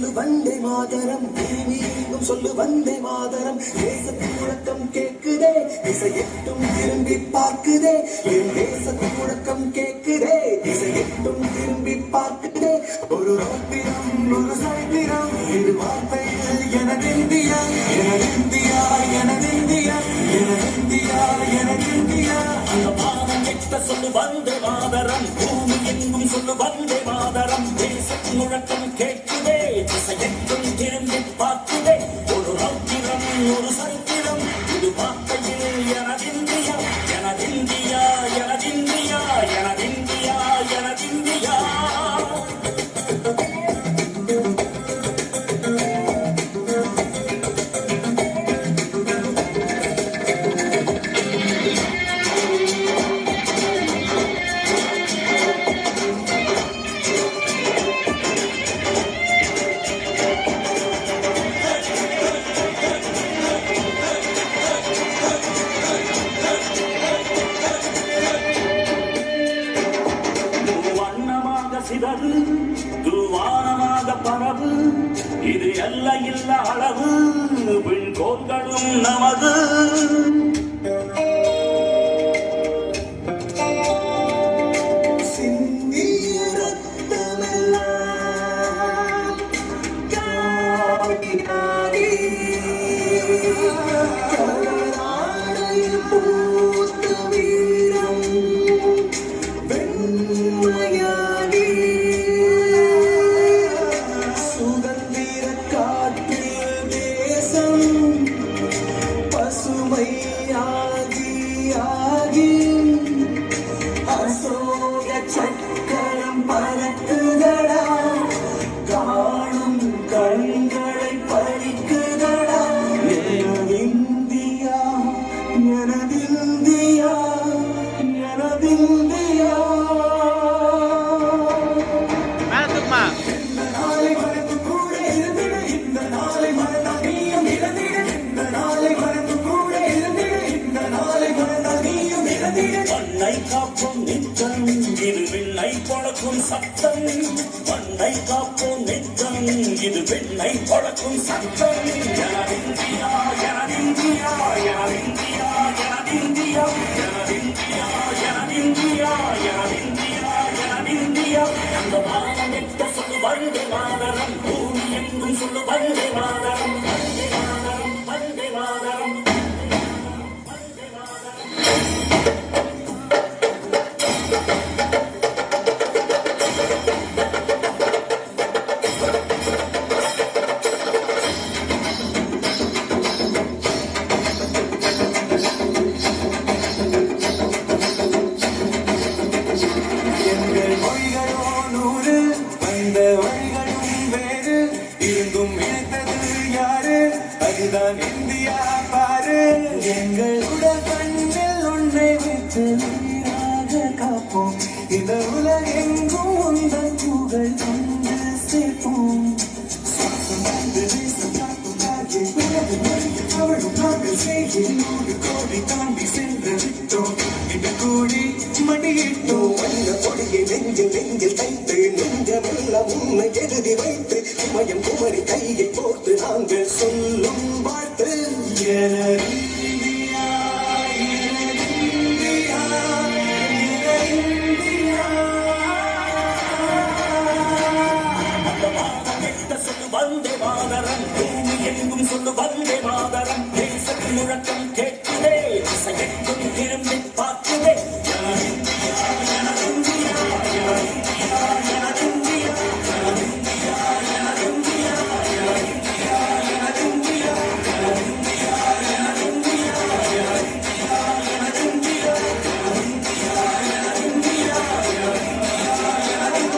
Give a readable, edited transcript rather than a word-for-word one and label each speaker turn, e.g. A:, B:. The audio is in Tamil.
A: சொல்லு வந்தே மாதரம் பூமி எங்கும் சொல்லு வந்தே மாதரம் தேசத்தின் முழக்கம் கேட்குதே திசையெட்டும் திரும்பி பார்க்குதே என் தேசத்தின் முழக்கம் கேட்குதே திசையெட்டும் திரும்பி பார்க்குதே ஒரு ராத்திரம் ஒரு சரித்திரம் இது வார்த்தைகள் எனதிந்தியா எனதிந்தியா எனதிந்தியா எனதிந்தியா எனதிந்தியா அந்த பாதம் எட்ட சொல்லு வந்தே மாதரம் பூமி எங்கும் சொல்லு வந்தே மாதரம் தேசத்தின் முழக்கம் கேட்குதே திசையெட்டும் திரும்பி பார்க்குதே ஒரு ராத்திரம் ஒரு சரித்திரம் இது வார்த்தையில் எனதிந்தியா எனதிந்தியா எனதிந்தியா எனதிந்தியா எனதிந்தியா சிதறு துருவானமாக பரவு இது எல்லையில்ல அளவு விண்கோள்களும் நமது சக்கரம் பறக்குதடா காணும் கண்களை பறிக்குதடா எனதிந்தியா எனதிந்தியா எனதிந்தியா இந்த நாளை மறந்து கூட இருந்திட இந்த நாளை மறந்தால் நீயும் இழந்திட இந்த நாளை மறந்து கூட இருந்திட இந்த நாளை மறந்தால் நீயும் இழந்திட மண்ணை காப்போம் நித்தம் இது வெண்ணை பொழக்கும் சத்தம் மண்ணை காப்போம் நித்தம் இது வெண்ணை பொழக்கும் சத்தம் எனதிந்தியா எனதிந்தியா எனதிந்தியா எனதிந்தியா எனதிந்தியா எனதிந்தியா எனதிந்தியா எனதிந்தியா அந்த மாதம் எட்ட சொல்லு வந்தே மாதரம் பூமி எங்கும் சொல்லு வந்தே மாதரம் வந்தே மாதரம் வந்தே மாதரம் அதுதான் இந்தியா பாரு எங்கள் உடல் கண்ணில் ஒன்றை வைத்து உயிராக காப்போம் இந்த உலகெங்கும் உந்தன் புகழ் கொண்டு சேர்ப்போம் அவளும் நாங்கள் செய்கிறோடு கோடி தாண்டி சென்று விட்டோம் இந்த கூடி மடியிட்டோம் வந்த கொடியை நெஞ்சில் நெஞ்சில் தைத்து நெஞ்சமெல்லாம் உன்னை எழுதி வைத்து இமயம் குமரி கையை போட்டு நாங்கள் சொல்லும் வாழ்த்து எனது